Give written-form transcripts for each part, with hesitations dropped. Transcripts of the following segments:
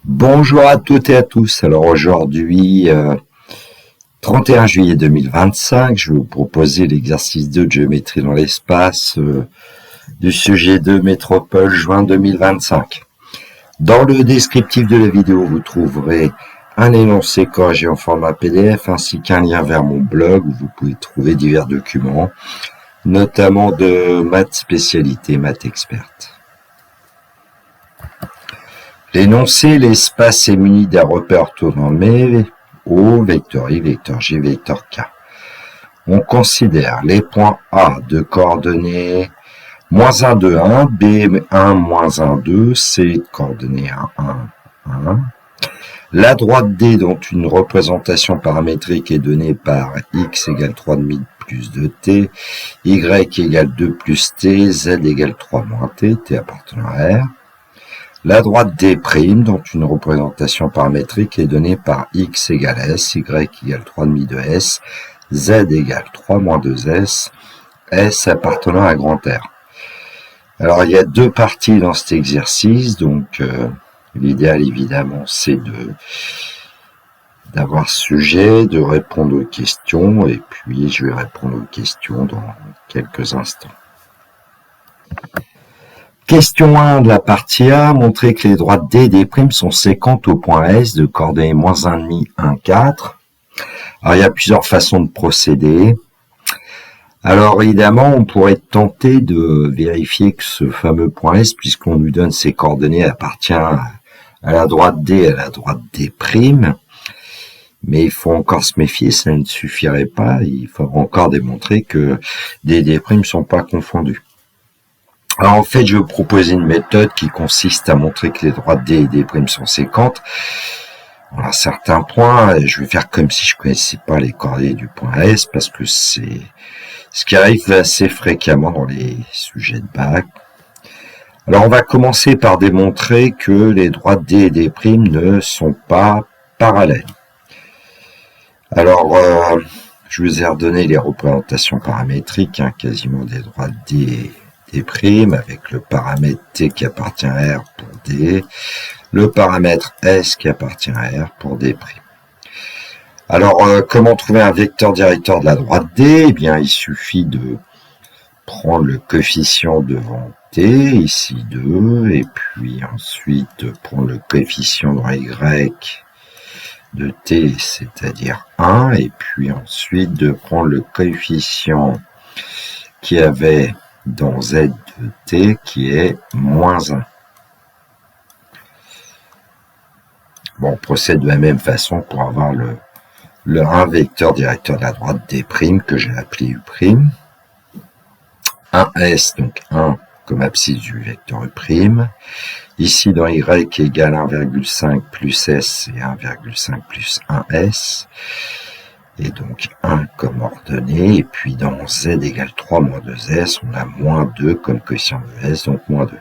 Bonjour à toutes et à tous. Alors aujourd'hui, 31 juillet 2025, je vais vous proposer l'exercice 2 de géométrie dans l'espace du sujet 2 métropole juin 2025. Dans le descriptif de la vidéo, vous trouverez un énoncé corrigé en format PDF ainsi qu'un lien vers mon blog où vous pouvez trouver divers documents, notamment de maths spécialité, maths experte. L'énoncé, l'espace est muni d'un repère orthonormé O, vecteur I, vecteur J, vecteur K. On considère les points A de coordonnées -1, 2, 1, B, 1, -1, 2, C, coordonnées 1, 1, 1. La droite D, dont une représentation paramétrique est donnée par x égale 3,5 plus 2t, y égale 2 plus t, z égale 3 moins t, t appartenant à R. La droite D', dont une représentation paramétrique est donnée par x égale s, y égale 3,5 de s, z égale 3 moins 2s, s appartenant à grand R. Alors il y a deux parties dans cet exercice, donc l'idéal évidemment c'est d'avoir sujet, de répondre aux questions, et puis je vais répondre aux questions dans quelques instants. Question 1 de la partie A, montrer que les droites D et D' sont séquentes au point S de coordonnées -1,5, 1, 4. Alors il y a plusieurs façons de procéder. Alors évidemment, on pourrait tenter de vérifier que ce fameux point S, puisqu'on lui donne ses coordonnées, appartient à la droite D et à la droite D'. Mais il faut encore se méfier, ça ne suffirait pas. Il faudra encore démontrer que D et D' ne sont pas confondus. Alors en fait, je vais vous proposer une méthode qui consiste à montrer que les droites D et D' sont séquentes. À certains points, je vais faire comme si je connaissais pas les coordonnées du point S, parce que c'est ce qui arrive assez fréquemment dans les sujets de bac. Alors on va commencer par démontrer que les droites D et D' ne sont pas parallèles. Alors, je vous ai redonné les représentations paramétriques, quasiment des droites D et D', avec le paramètre T qui appartient à R pour D, le paramètre S qui appartient à R pour D'. Alors, comment trouver un vecteur directeur de la droite D? Eh bien, il suffit de prendre le coefficient devant T, ici 2, et puis ensuite de prendre le coefficient dans Y de T, c'est-à-dire 1, et puis ensuite de prendre le coefficient qui avait dans Z de T, qui est -1. Bon, on procède de la même façon pour avoir un vecteur directeur de la droite D' que j'ai appelé U'. 1S, donc 1 comme abscisse du vecteur U'. Ici, dans Y égale 1,5 plus S et 1,5 plus 1S. Et donc 1 comme ordonnée, et puis dans Z égale 3 moins 2S, on a -2 comme coefficient de S, donc -2.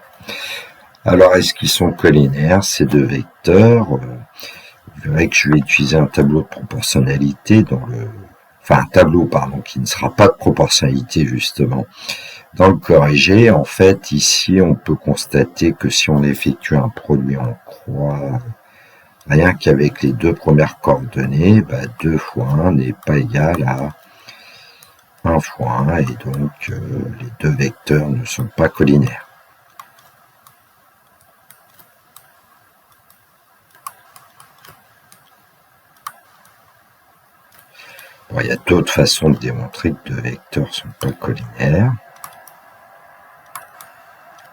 Alors, est-ce qu'ils sont collinaires, ces deux vecteurs? Vous verrez que je vais utiliser un tableau de proportionnalité un tableau, qui ne sera pas de proportionnalité, justement. Dans le corrigé, en fait, ici, on peut constater que si on effectue un produit en croix, rien qu'avec les deux premières coordonnées, 2 fois 1 n'est pas égal à 1 fois 1, et donc les deux vecteurs ne sont pas collinaires. Bon, il y a d'autres façons de démontrer que deux vecteurs ne sont pas collinaires.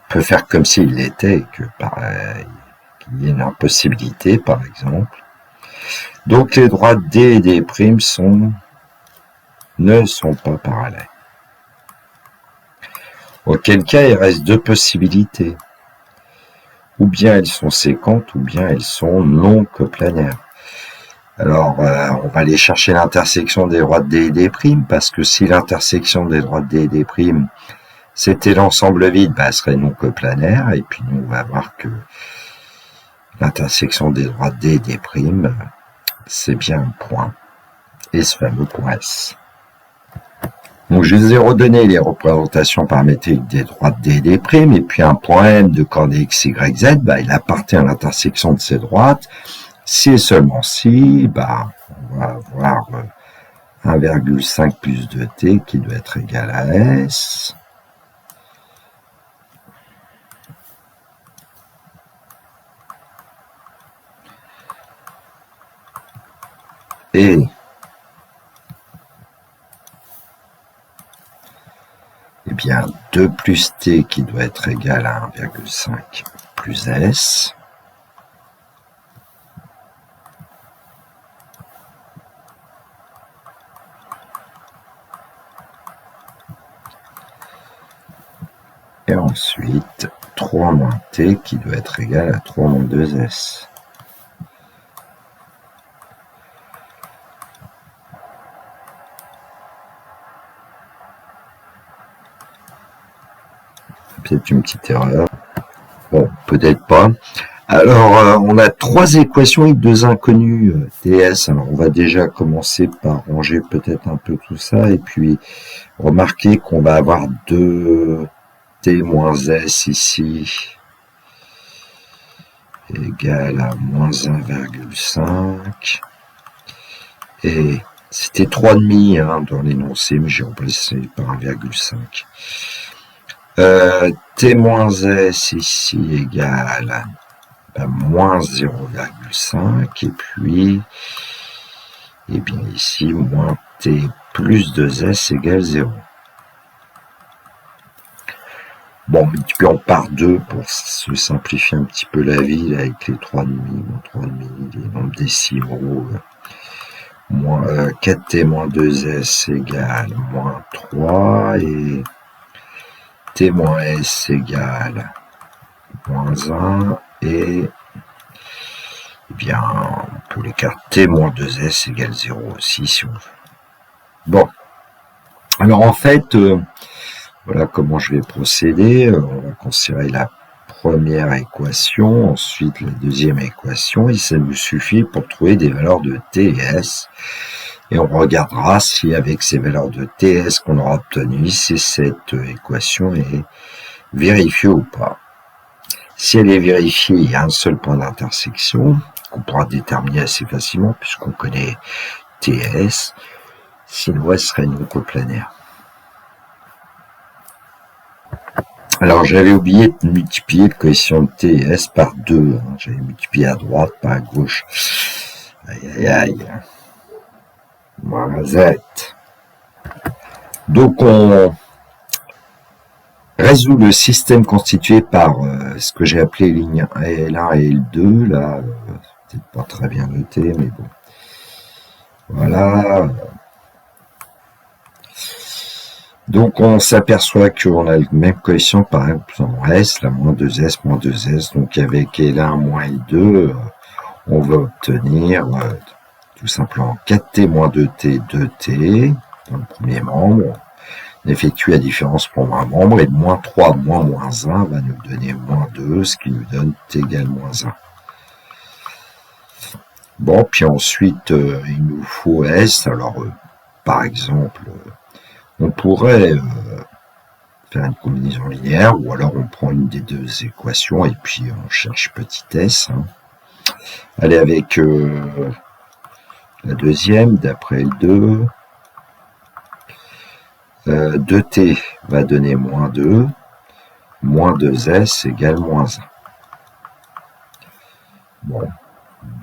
On peut faire comme s'il l'était, et qu'il y ait une impossibilité, par exemple. Donc les droites D et D' ne sont pas parallèles. Auquel cas, il reste deux possibilités. Ou bien elles sont séquentes, ou bien elles sont non coplanaires. Alors, on va aller chercher l'intersection des droites D et D', parce que si l'intersection des droites D et D' c'était l'ensemble vide, elle serait non coplanaire, et puis nous, on va voir que l'intersection des droites D et D', c'est bien un point, et ce fameux point S. Donc, je vous ai redonné les représentations paramétriques des droites D et des primes, et puis un point M de coordonnées X, Y, Z, il appartient à l'intersection de ces droites. Si et seulement si, on va avoir 1,5 plus 2t qui doit être égal à S. Et bien 2 plus t qui doit être égal à 1,5 plus S. Et ensuite 3 moins t qui doit être égal à 3 moins 2s. Peut-être une petite erreur. Bon, peut-être pas. Alors, on a 3 équations avec 2 inconnus TS. Alors, on va déjà commencer par ranger peut-être un peu tout ça. Et puis, remarquez qu'on va avoir 2 t moins s ici égale à moins 1,5. Et c'était 3,5 dans l'énoncé, mais j'ai remplacé par 1,5. T moins S ici égale moins 0,5 et puis bien ici moins T plus 2S égale 0. Bon, multiplions par 2 pour se simplifier un petit peu la vie là, avec les 3,5, les nombres décimaux. Moins 4T moins 2S égale moins 3 et T moins S égale moins 1 et bien on peut l'écarter, moins 2S égale 0 aussi si on veut. Bon, alors en fait, voilà comment je vais procéder. On va considérer la première équation, ensuite la deuxième équation, et ça nous suffit pour trouver des valeurs de T et S. Et on regardera si avec ces valeurs de TS qu'on aura obtenues, si cette équation est vérifiée ou pas. Si elle est vérifiée, il y a un seul point d'intersection qu'on pourra déterminer assez facilement puisqu'on connaît TS. Sinon, elle serait non coplanaire. Alors, j'avais oublié de multiplier le coefficient de TS par 2. J'avais multiplié à droite, pas à gauche. Aïe, aïe, aïe. Moins Z. Donc on résout le système constitué par ce que j'ai appelé ligne L1 et L2, là, peut-être pas très bien noté, mais bon. Voilà. Donc on s'aperçoit qu'on a le même coefficient par exemple en S, la moins 2S, moins 2S, donc avec L1 moins L2, on va obtenir tout simplement 4t moins 2t, 2t, dans le premier membre. On effectue la différence pour un membre, et moins 3 moins moins 1 va nous donner moins 2, ce qui nous donne t égale moins 1. Bon, puis ensuite, il nous faut S. Alors, par exemple, on pourrait faire une combinaison linéaire, ou alors on prend une des deux équations, et puis on cherche petit s. Allez, avec la deuxième, d'après L2, 2t va donner moins 2, moins 2s égale moins 1. Bon,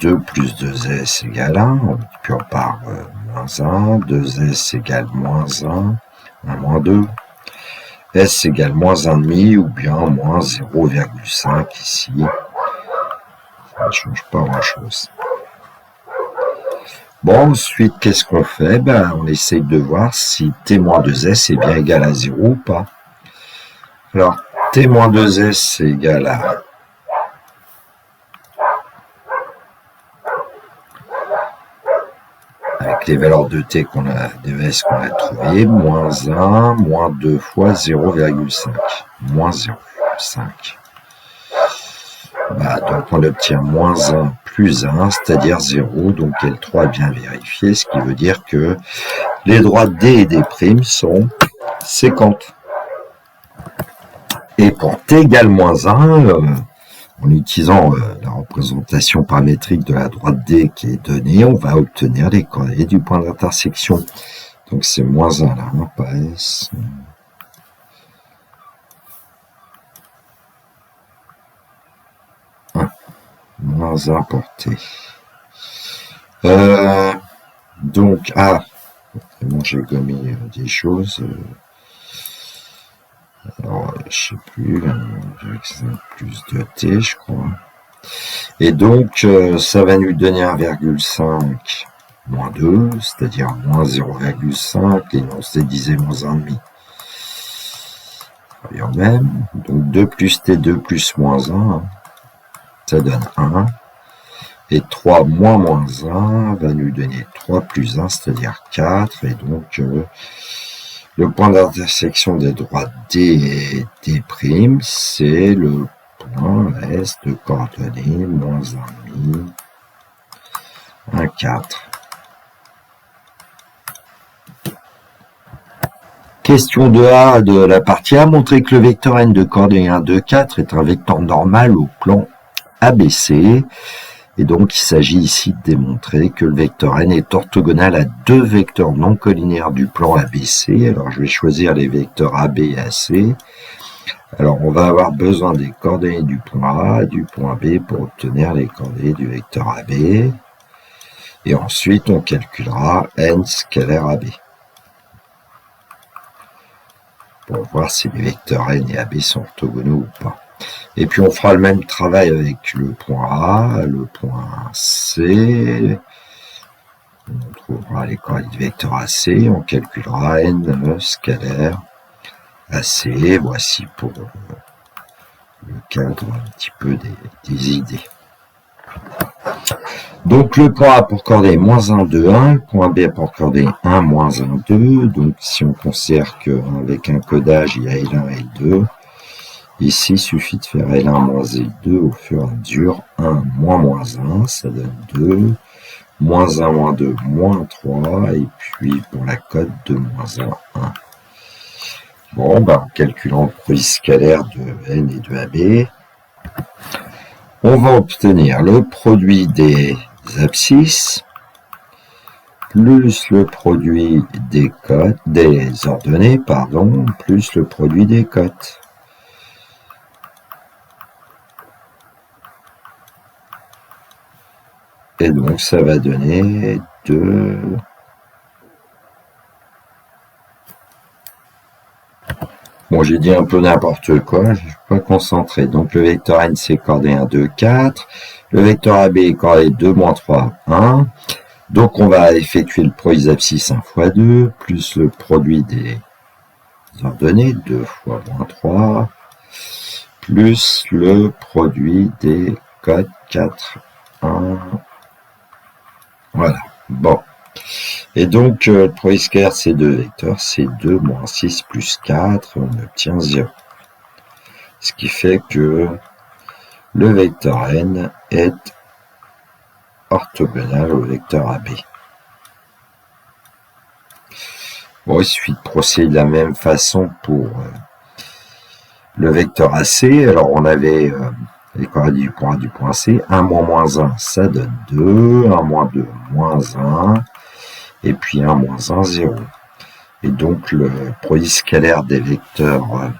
2 plus 2s égale 1, on multiplie par moins 1, 2s égale moins 1, 1 moins 2, s égale moins 1,5 ou bien moins 0,5 ici. Ça ne change pas grand-chose. Bon, ensuite, qu'est-ce qu'on fait? On essaye de voir si t moins 2s est bien égal à 0 ou pas. Alors, t moins 2s est égal à avec les valeurs de t qu'on a, de s qu'on a trouvées, moins 1, moins 2 fois 0,5, moins 0,5. Donc on obtient moins 1 plus 1, c'est-à-dire 0. Donc L3 est bien vérifié, ce qui veut dire que les droits D et D' sont séquentes. Et pour T égale moins 1, en utilisant la représentation paramétrique de la droite D qui est donnée, on va obtenir les coordonnées du point d'intersection. Donc c'est moins 1 là, hein, pas S. Moins 1 pour T. Donc, bon, j'ai gommé des choses. Alors, je sais plus, plus de T, je crois. Et donc, ça va nous donner 1,5 moins 2, c'est-à-dire moins 0,5, et on s'est disait moins 1,5. Voyons même. Donc, 2 plus T2 plus moins 1, ça donne 1. Et 3 moins moins 1 va nous donner 3 plus 1, c'est-à-dire 4. Et donc, le point d'intersection des droits D et D', c'est le point S de coordonnées moins 1,5, 1, 4. Question 2A de la partie A, montrer que le vecteur n de coordonnées 1, 2, 4 est un vecteur normal au plan ABC. Et donc, il s'agit ici de démontrer que le vecteur n est orthogonal à deux vecteurs non collinaires du plan ABC. Alors, je vais choisir les vecteurs AB et AC. Alors, on va avoir besoin des coordonnées du point A et du point B pour obtenir les coordonnées du vecteur AB. Et ensuite, on calculera n scalaire AB. Pour voir si les vecteurs n et AB sont orthogonaux ou pas. Et puis on fera le même travail avec le point A, le point C. On trouvera les coordonnées du vecteur AC. On calculera n scalaire AC. Voici pour le cadre un petit peu des idées. Donc le point A pour coordonnées moins 1, 2, 1. Le point B pour coordonnées 1, moins 1, 2. Donc si on considère qu'avec un codage, il y a L1 et L2. Ici, il suffit de faire L1 moins L2 au fur et à mesure. 1 moins moins 1, ça donne 2. Moins 1 moins 2, moins 3. Et puis, pour la cote de moins 1, 1. Bon, en calculant le produit scalaire de n et de AB, on va obtenir le produit des abscisses plus le produit des cotes, des ordonnées, plus le produit des cotes. Et donc, ça va donner 2. Bon, j'ai dit un peu n'importe quoi, je ne suis pas concentré. Donc, le vecteur n, c'est coordonnées 1, 2, 4. Le vecteur AB est coordonnées 2, moins 3, 1. Donc, on va effectuer le produit des abscisses 1 fois 2, plus le produit des ordonnées, 2 fois moins 3, plus le produit des cotes, 4, 1. Voilà, bon. Et donc, le produit scalaire, c'est deux vecteurs, c'est 2 moins 6 plus 4, on obtient 0. Ce qui fait que le vecteur n est orthogonal au vecteur AB. Bon, il suffit de procéder de la même façon pour le vecteur AC. Alors, on avait les coordonnées du point A, du point C. 1 moins moins 1, ça donne 2. 1 moins 2, moins 1. Et puis 1 moins 1, 0. Et donc, le produit scalaire des vecteurs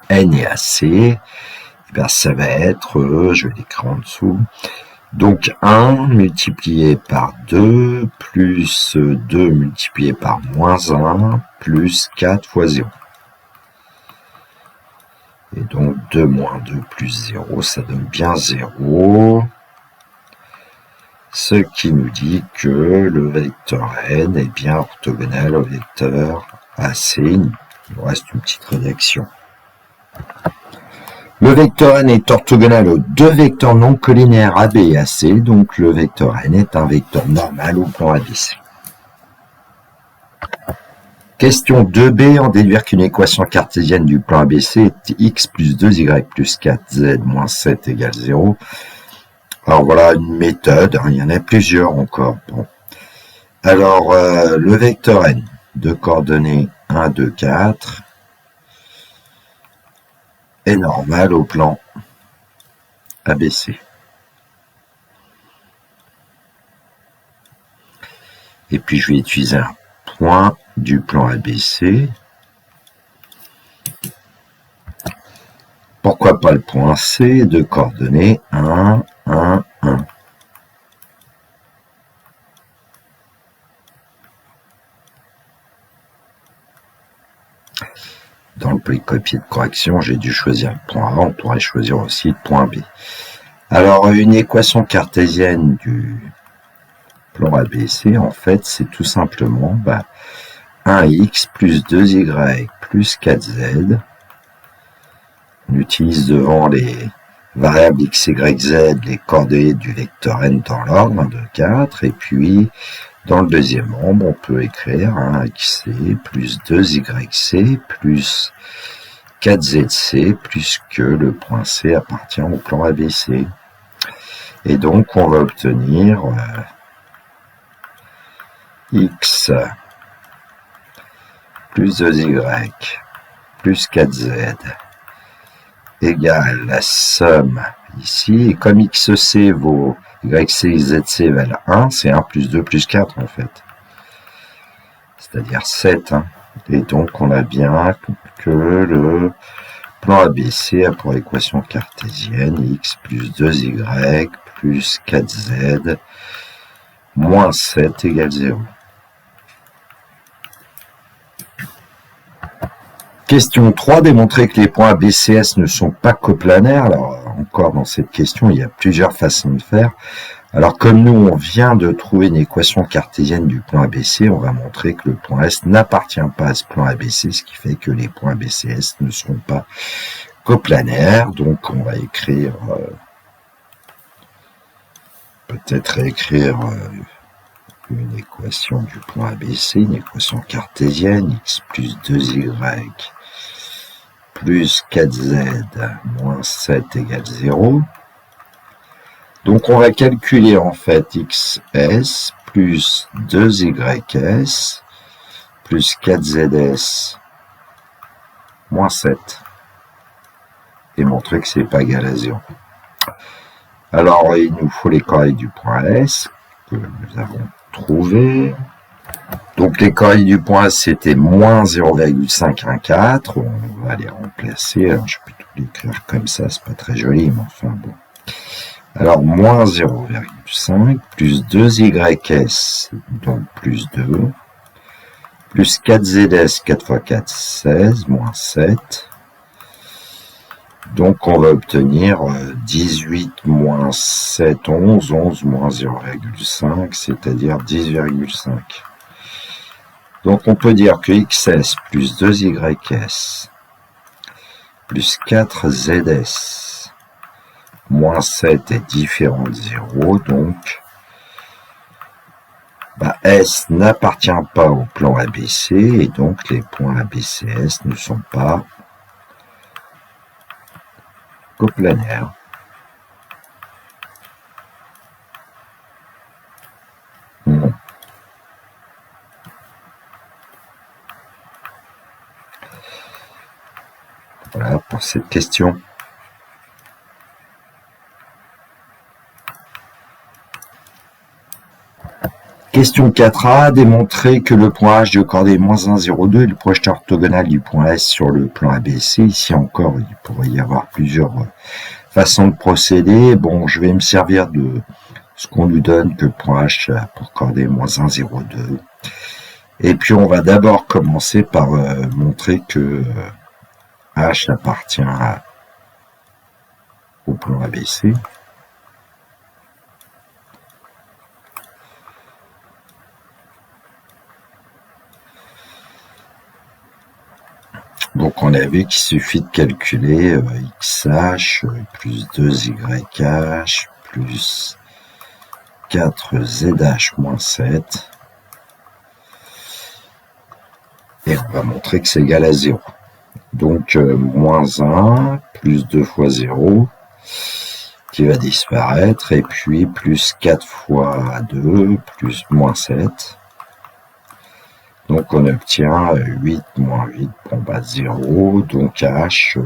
N et AC, eh bien, ça va être, je vais l'écrire en dessous, donc 1 multiplié par 2, plus 2 multiplié par moins 1, plus 4 fois 0. Et donc 2 moins 2 plus 0, ça donne bien 0. Ce qui nous dit que le vecteur n est bien orthogonal au vecteur AC. Il nous reste une petite rédaction. Le vecteur n est orthogonal aux deux vecteurs non collinaires AB et AC, donc le vecteur n est un vecteur normal au plan ABC. Question 2b, en déduire qu'une équation cartésienne du plan ABC est x plus 2y plus 4z moins 7 égale 0. Alors voilà une méthode, hein, il y en a plusieurs encore. Bon. Alors le vecteur n de coordonnées 1, 2, 4 est normal au plan ABC. Et puis je vais utiliser un point du plan ABC. Pourquoi pas le point C de coordonnées 1, 1, 1. Dans le polycopier de correction, j'ai dû choisir le point A, on pourrait choisir aussi le point B. Alors, une équation cartésienne du plan ABC, en fait, c'est tout simplement 1x plus 2y plus 4z. On utilise devant les variables x, y, z les coordonnées du vecteur n dans l'ordre, 1, 2, 4, et puis dans le deuxième membre, on peut écrire 1xc plus 2yc plus 4zc plus que le point C appartient au plan ABC. Et donc, on va obtenir x plus 2y plus 4z égale la somme ici. Et comme xc vaut yc et zc valent 1, c'est 1 plus 2 plus 4 en fait. C'est-à-dire 7. Hein. Et donc, on a bien que le plan ABC a pour équation cartésienne x plus 2y plus 4z moins 7 égale 0. Question 3, démontrer que les points ABCS ne sont pas coplanaires. Alors, encore dans cette question, il y a plusieurs façons de faire. Alors, comme nous, on vient de trouver une équation cartésienne du plan ABC, on va montrer que le point S n'appartient pas à ce plan ABC, ce qui fait que les points ABCS ne seront pas coplanaires. Donc, on va écrire, peut-être écrire une équation du point ABC, une équation cartésienne, x plus 2y plus 4z moins 7 égale 0. Donc on va calculer en fait xs plus 2ys plus 4zs moins 7 et montrer que c'est pas égal à 0. Alors il nous faut les coordonnées du point S que nous avons trouvé. Donc les coordonnées du point S c'était moins 0,514. On va les remplacer. Alors je peux tout l'écrire comme ça, c'est pas très joli, mais enfin bon. Alors moins 0,5 plus 2ys, donc plus 2, plus 4zs, 4 fois 4, 16, moins 7. Donc on va obtenir 18 moins 7, 11, 11 moins 0,5, c'est-à-dire 10,5. Donc on peut dire que xs plus 2ys plus 4zs moins 7 est différent de 0, donc S n'appartient pas au plan ABC, et donc les points ABCS ne sont pas coplanaires. Voilà pour cette question. Question 4a, démontrer que le point H de coordonnées -1, 0, 2 est le projeté orthogonal du point S sur le plan ABC. Ici encore, il pourrait y avoir plusieurs façons de procéder. Bon, je vais me servir de ce qu'on nous donne que le point H a pour coordonnées -1, 0, 2. Et puis on va d'abord commencer par montrer que H appartient au plan ABC. Donc on a vu qu'il suffit de calculer xh plus 2yh plus 4zh moins 7. Et on va montrer que c'est égal à 0. Donc moins 1 plus 2 fois 0 qui va disparaître, et puis plus 4 fois 2, plus moins 7. Donc on obtient 8 moins 8, bon bah 0, donc H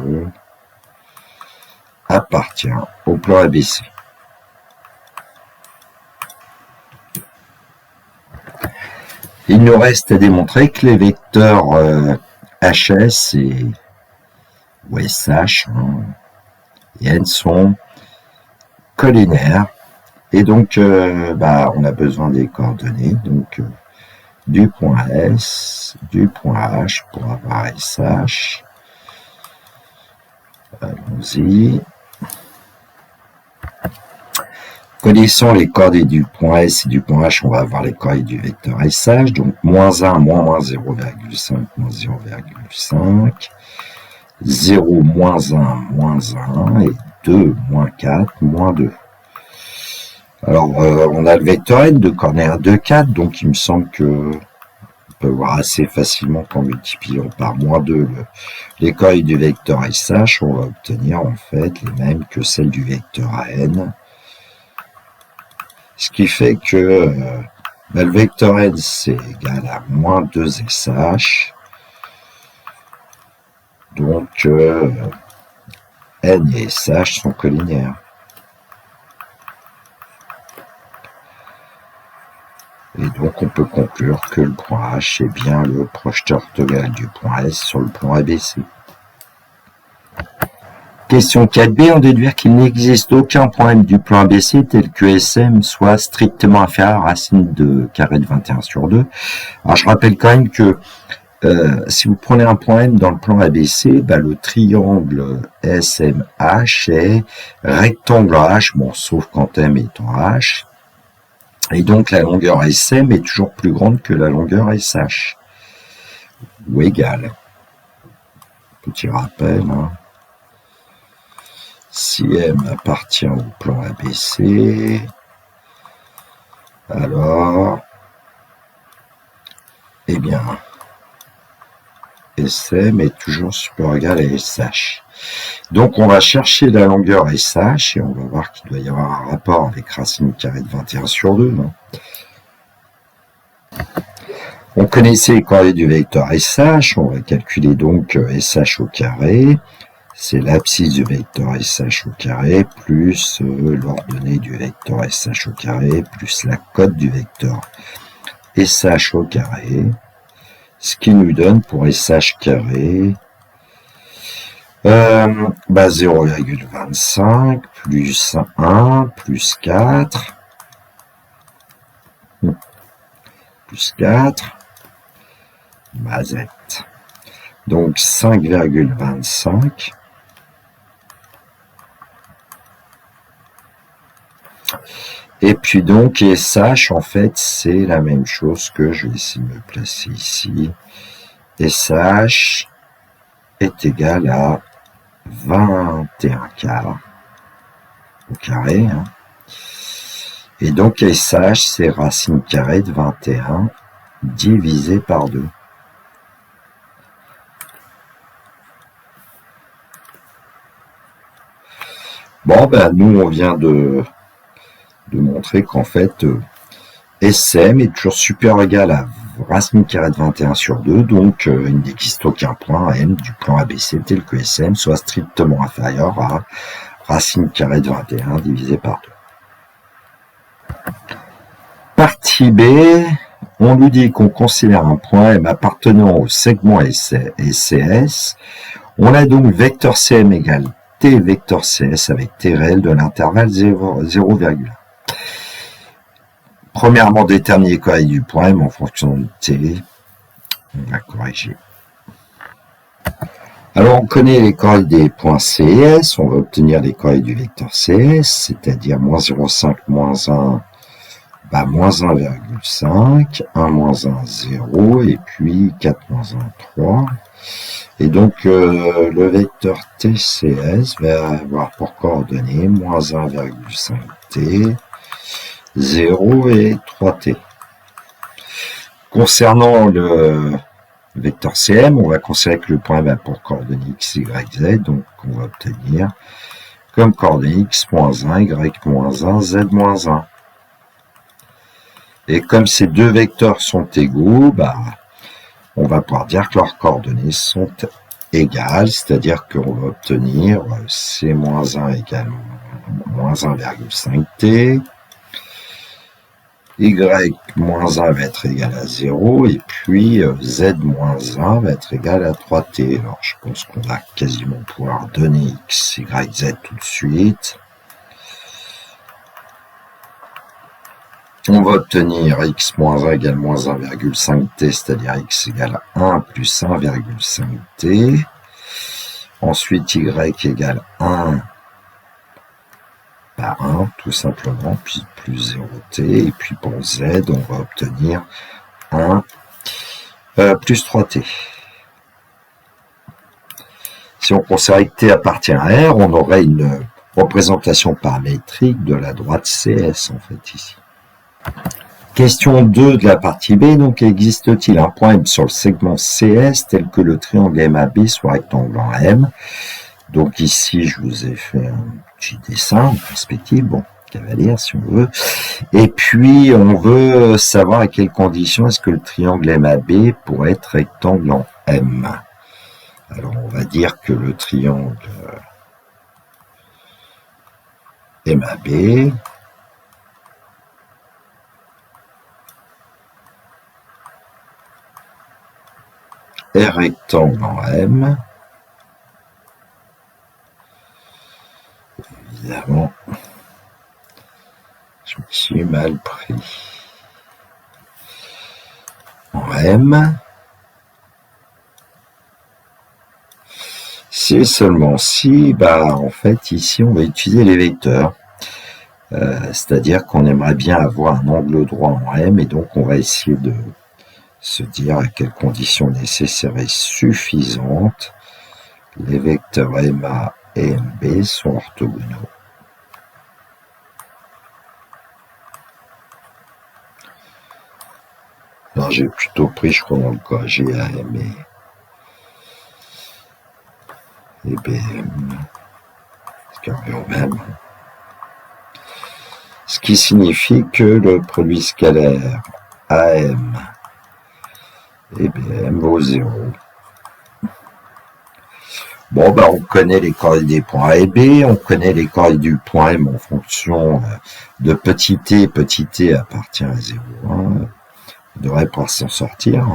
appartient au plan ABC. Il nous reste à démontrer que les vecteurs HS ou SH et N sont collinaires. Et donc, on a besoin des coordonnées. Donc, du point S, du point H pour avoir SH. Allons-y. Connaissant les coordonnées du point S et du point H, on va avoir les coordonnées du vecteur SH. Donc, moins 1, moins 0,5, moins 0,5. 0, moins 1, moins 1. Et 2, moins 4, moins 2. Alors, on a le vecteur N de coordonnées 1, 2, 4. Donc, il me semble que on peut voir assez facilement qu'en multipliant par moins 2 les coordonnées du vecteur SH, on va obtenir en fait les mêmes que celles du vecteur N. Ce qui fait que le vecteur N, c'est égal à moins 2SH. Donc, N et SH sont collinaires. Et donc, on peut conclure que le point H est bien le projeteur orthogonal du point S sur le plan ABC. Question 4b, on déduire qu'il n'existe aucun point M du plan ABC tel que SM soit strictement inférieur à la racine de carré de 21 sur 2. Alors, je rappelle quand même que si vous prenez un point M dans le plan ABC, le triangle SMH est rectangle H, bon, sauf quand M est en H. Et donc, la longueur SM est toujours plus grande que la longueur SH, ou égale. Petit rappel, si M appartient au plan ABC, alors, eh bien, SM est toujours supérieur ou égal à SH. Donc, on va chercher la longueur SH et on va voir qu'il doit y avoir un rapport avec racine carrée de 21 sur 2. On connaissait les coordonnées du vecteur SH. On va calculer donc SH au carré. C'est l'abscisse du vecteur SH au carré plus l'ordonnée du vecteur SH au carré plus la cote du vecteur SH au carré. Ce qui nous donne pour SH carré 0,25 plus 1 plus 4 plus 4 Z. Donc 5,25 et puis donc SH en fait c'est la même chose que je vais essayer de me placer ici. SH est égal à 21 quarts au carré. Et donc SH c'est racine carrée de 21 divisé par 2. Bon, nous on vient de montrer qu'en fait SM est toujours supérieur ou égal à racine carrée de 21 sur 2, donc il n'existe aucun point M du plan ABC tel que SM soit strictement inférieur à racine carrée de 21 divisé par 2. Partie B, on nous dit qu'on considère un point M appartenant au segment SCS. On a donc vecteur CM égale T vecteur CS avec T réel de l'intervalle 0,1. Premièrement, déterminer les coordonnées du point M en fonction de T. On va corriger. Alors, on connaît les coordonnées des points C et S. On va obtenir les coordonnées du vecteur CS, c'est-à-dire moins 0,5, moins 1, moins 1,5, 1 moins 1, 0, et puis 4 moins 1, 3. Et donc, le vecteur TCS va avoir pour coordonnées moins 1,5T, 0 et 3T. Concernant le vecteur CM, on va considérer que le point va pour coordonnées x, y, z, donc on va obtenir comme coordonnées x moins 1, y moins 1, z moins 1. Et comme ces deux vecteurs sont égaux, on va pouvoir dire que leurs coordonnées sont égales, c'est-à-dire qu'on va obtenir c moins 1 égale moins 1,5t, y moins 1 va être égal à 0, et puis z moins 1 va être égal à 3t. Alors je pense qu'on va quasiment pouvoir donner x, y, z tout de suite. On va obtenir x moins 1 égale moins 1,5t, c'est-à-dire x égale 1 plus 1,5t. Ensuite, y égale 1 par 1, tout simplement, puis plus 0t. Et puis pour z, on va obtenir 1 plus 3t. Si on considère que t appartient à R, on aurait une représentation paramétrique de la droite CS, en fait, ici. Question 2 de la partie B, donc existe-t-il un point M sur le segment CS tel que le triangle MAB soit rectangle en M? Donc ici, je vous ai fait un petit dessin en perspective, bon, cavalier si on veut. Et puis, on veut savoir à quelles conditions est-ce que le triangle MAB pourrait être rectangle en M. Alors, on va dire que le triangle MAB est rectangle en M. Évidemment, je me suis mal pris. En M, c'est seulement si, en fait, ici, on va utiliser les vecteurs. C'est-à-dire qu'on aimerait bien avoir un angle droit en M, et donc on va essayer de se dire à quelles conditions nécessaires et suffisantes les vecteurs MA et MB sont orthogonaux. Alors j'ai plutôt pris, je crois, dans le cas GAM et BM, même. Ce qui signifie que le produit scalaire AM et BM vaut 0. Bon, on connaît les coordonnées des points A et B, on connaît les coordonnées du point M en fonction de petit t appartient à 0. On devrait pouvoir s'en sortir.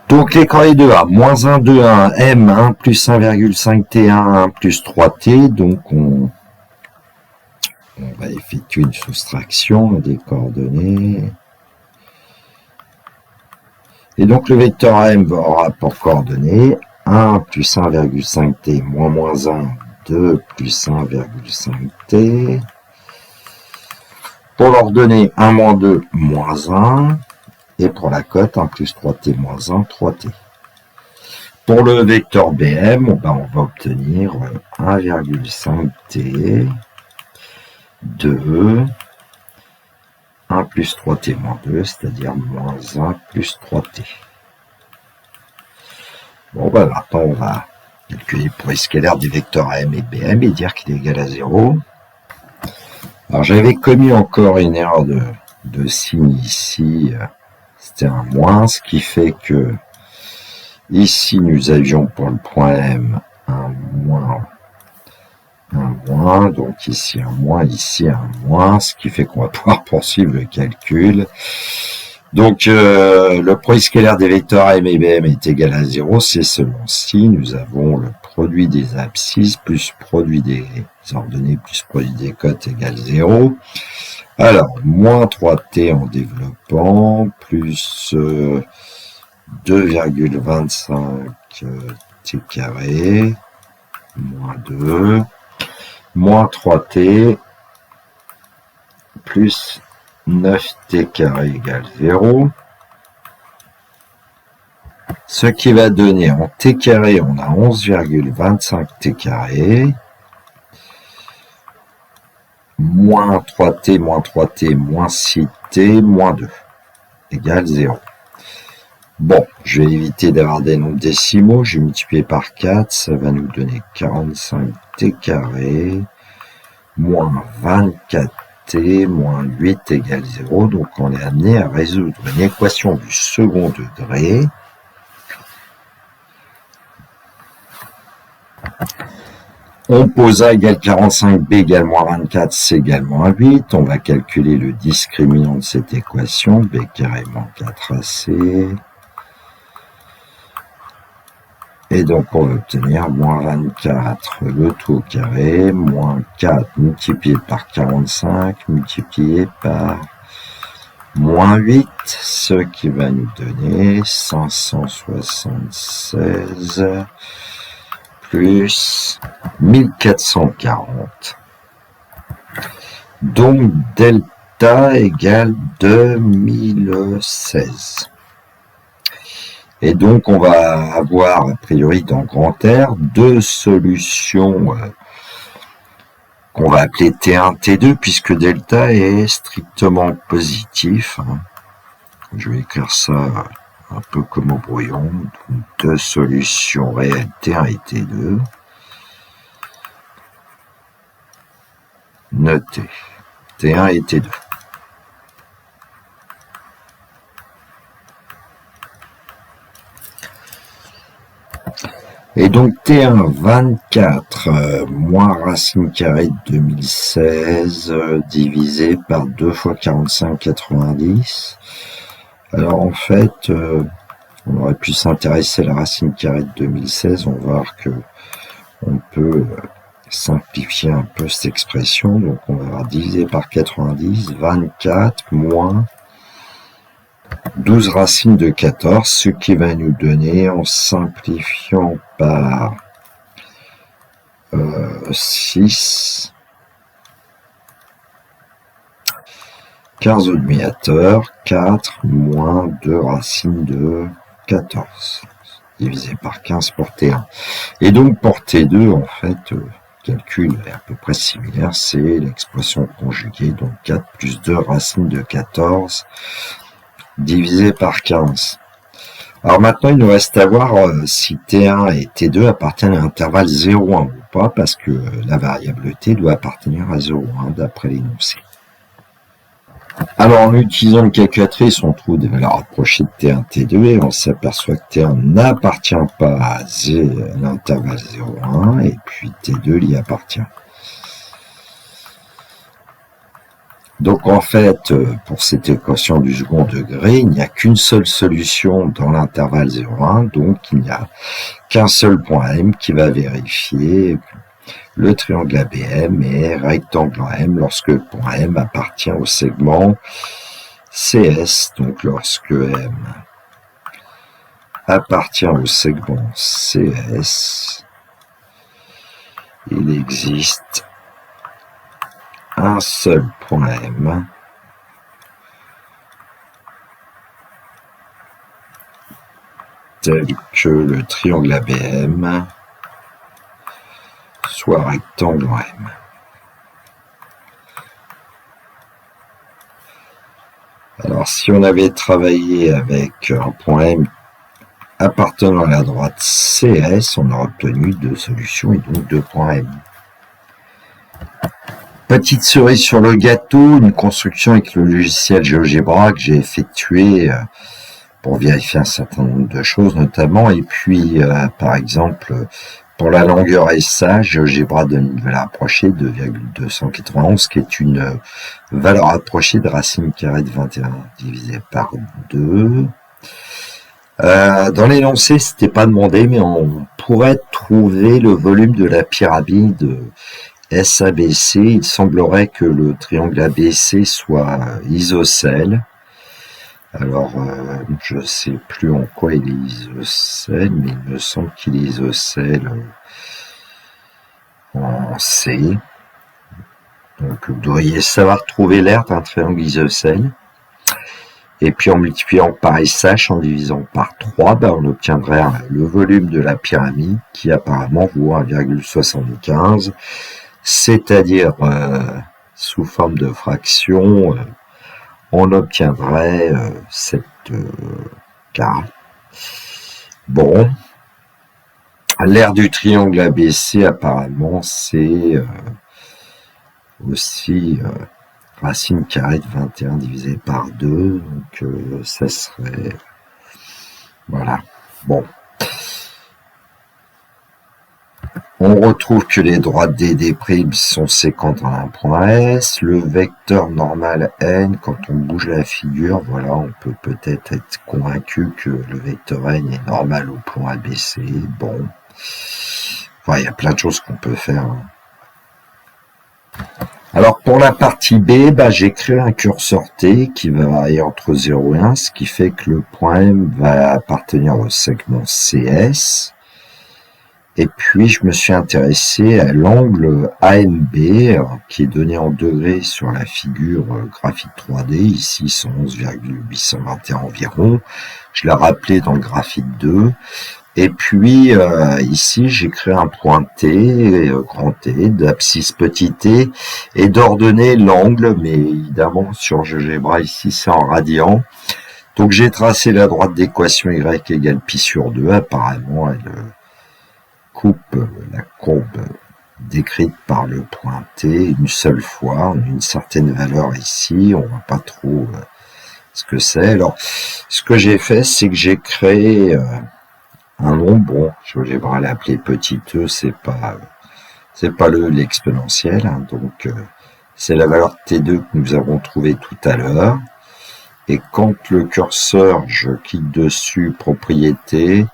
Donc les coordonnées de A, moins 1, 2, 1, M, 1 plus 1,5t, 1 plus 3t, donc on va effectuer une soustraction des coordonnées. Et donc le vecteur AM aura pour coordonnées 1 plus 1,5t moins 1, 2 plus 1,5t. Pour l'ordonnée 1 moins 2 moins 1. Et pour la cote 1 plus 3t moins 1, 3t. Pour le vecteur BM, on va obtenir 1,5t, 2, 1 plus 3t moins 2, c'est-à-dire moins 1 plus 3t. Bon, maintenant, on va calculer le produit scalaire des vecteurs AM et BM et dire qu'il est égal à 0. Alors, j'avais commis encore une erreur de signe ici. C'était un moins, ce qui fait que ici, nous avions pour le point M un moins, donc ici un moins, ce qui fait qu'on va pouvoir poursuivre le calcul. Donc, le produit scalaire des vecteurs AM et BM est égal à 0, c'est seulement si nous avons le produit des abscisses plus produit des ordonnées plus produit des cotes égale 0. Alors, moins 3t en développant, plus 2,25 t carré, moins 2, moins 3t, plus 9t carré égale 0. Ce qui va donner en t carré, on a 11,25 t carré, moins 3t, moins 6t, moins 2, égale 0. Bon, je vais éviter d'avoir des nombres décimaux. Je vais multiplier par 4. Ça va nous donner 45t carré moins 24t moins 8 égale 0. Donc, on est amené à résoudre une équation du second degré. On pose A égale 45, B égale moins 24, C égale moins 8. On va calculer le discriminant de cette équation. B carré moins 4AC. Et donc, on va obtenir moins 24, le tout au carré, moins 4 multiplié par 45, multiplié par moins 8, ce qui va nous donner 576 plus 1440. Donc, delta égale 2016. Et donc, on va avoir, a priori, dans grand R, deux solutions qu'on va appeler T1, T2, puisque delta est strictement positif. Je vais écrire ça un peu comme au brouillon. Donc, deux solutions réelles, T1 et T2. Notez, T1 et T2. Et donc T1, 24 moins racine carrée de 2016 divisé par 2 fois 45, 90. Alors en fait, on aurait pu s'intéresser à la racine carrée de 2016. On va voir que on peut simplifier un peu cette expression. Donc on va avoir divisé par 90, 24 moins 12 racines de 14, ce qui va nous donner, en simplifiant par 6, 15 au demi-hauteur, 4 moins 2 racines de 14, divisé par 15 pour T1. Et donc pour T2, en fait, calcul est à peu près similaire, c'est l'expression conjuguée, donc 4 plus 2 racines de 14, divisé par 15. Alors maintenant, il nous reste à voir si T1 et T2 appartiennent à l'intervalle 0,1 ou pas, parce que la variable T doit appartenir à 0,1 d'après l'énoncé. Alors, en utilisant une calculatrice, on trouve des valeurs rapprochées de T1 T2 et on s'aperçoit que T1 n'appartient pas à l'intervalle 0,1 et puis T2 y appartient. Donc en fait, pour cette équation du second degré, il n'y a qu'une seule solution dans l'intervalle 0,1, donc il n'y a qu'un seul point M qui va vérifier le triangle ABM et rectangle en M lorsque le point M appartient au segment CS. Donc lorsque M appartient au segment CS, il existe un seul point M tel que le triangle ABM soit rectangle en M. Alors si on avait travaillé avec un point M appartenant à la droite CS, on aurait obtenu deux solutions et donc deux points M. Petite cerise sur le gâteau, une construction avec le logiciel GeoGebra que j'ai effectué pour vérifier un certain nombre de choses notamment. Et puis, par exemple, pour la longueur SA, GeoGebra donne une valeur approchée de 291, qui est une valeur approchée de racine carrée de 21 divisé par 2. Dans l'énoncé, c'était pas demandé, mais on pourrait trouver le volume de la pyramide SABC. Il semblerait que le triangle ABC soit isocèle. Alors, je ne sais plus en quoi il est isocèle, mais il me semble qu'il est isocèle en C. Donc, vous devriez savoir trouver l'aire d'un triangle isocèle. Et puis, en multipliant par SH, en divisant par 3, on obtiendrait le volume de la pyramide qui apparemment vaut 1,75. C'est-à-dire, sous forme de fraction, on obtiendrait cette carte Bon, l'aire du triangle ABC, apparemment, c'est aussi racine carrée de 21 divisé par 2, donc ça serait... Voilà, bon. On retrouve que les droites D' sont séquentes en un point S. Le vecteur normal N, quand on bouge la figure, voilà, on peut peut-être être convaincu que le vecteur N est normal au plan ABC. Bon, enfin, il y a plein de choses qu'on peut faire. Alors pour la partie B, j'ai créé un curseur T qui va varier entre 0 et 1, ce qui fait que le point M va appartenir au segment CS. Et puis, je me suis intéressé à l'angle AMB, qui est donné en degrés sur la figure graphique 3D, ici 111,821 environ. Je l'ai rappelé dans le graphique 2. Et puis, ici, j'ai créé un point T, grand T, d'abscisse petit t, et d'ordonner l'angle, mais évidemment, sur GeoGebra, ici, c'est en radian. Donc, j'ai tracé la droite d'équation y égale pi sur 2. Apparemment, elle coupe la courbe décrite par le point T une seule fois, on a une certaine valeur ici, on voit pas trop ce que c'est. Alors, ce que j'ai fait, c'est que j'ai créé un nom, bon, GeoGebra l'appeler petit e, c'est pas l'exponentiel, hein, donc c'est la valeur T2 que nous avons trouvé tout à l'heure. Et quand le curseur, je clique dessus, propriété,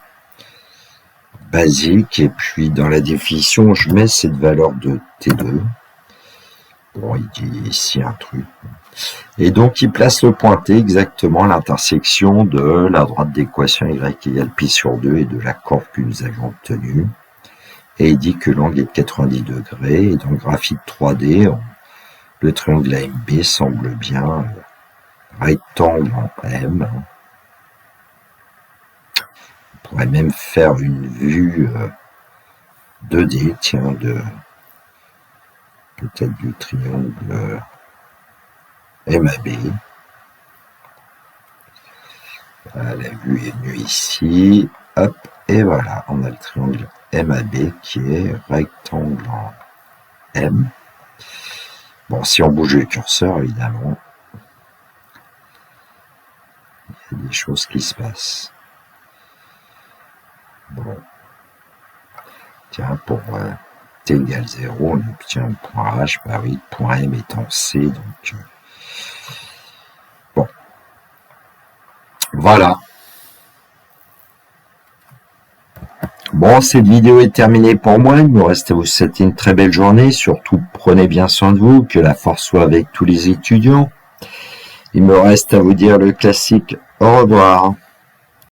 basique, et puis dans la définition, je mets cette valeur de T2. Bon, il dit ici un truc. Et donc, il place le point T exactement à l'intersection de la droite d'équation y égale pi sur 2 et de la courbe que nous avions obtenue. Et il dit que l'angle est de 90 degrés. Et dans le graphique 3D, le triangle AMB semble bien rectangle en M. On pourrait même faire une vue 2D, tiens, peut-être du triangle MAB. Voilà, la vue est venue ici, hop, et voilà, on a le triangle MAB qui est rectangle en M. Bon, si on bouge le curseur, évidemment, il y a des choses qui se passent. Bon, tiens, pour t égale 0, on obtient le point H, bah oui, le point M est en C, donc bon, voilà. Bon, cette vidéo est terminée pour moi, il me reste à vous souhaiter une très belle journée, surtout prenez bien soin de vous, que la force soit avec tous les étudiants. Il me reste à vous dire le classique, au revoir.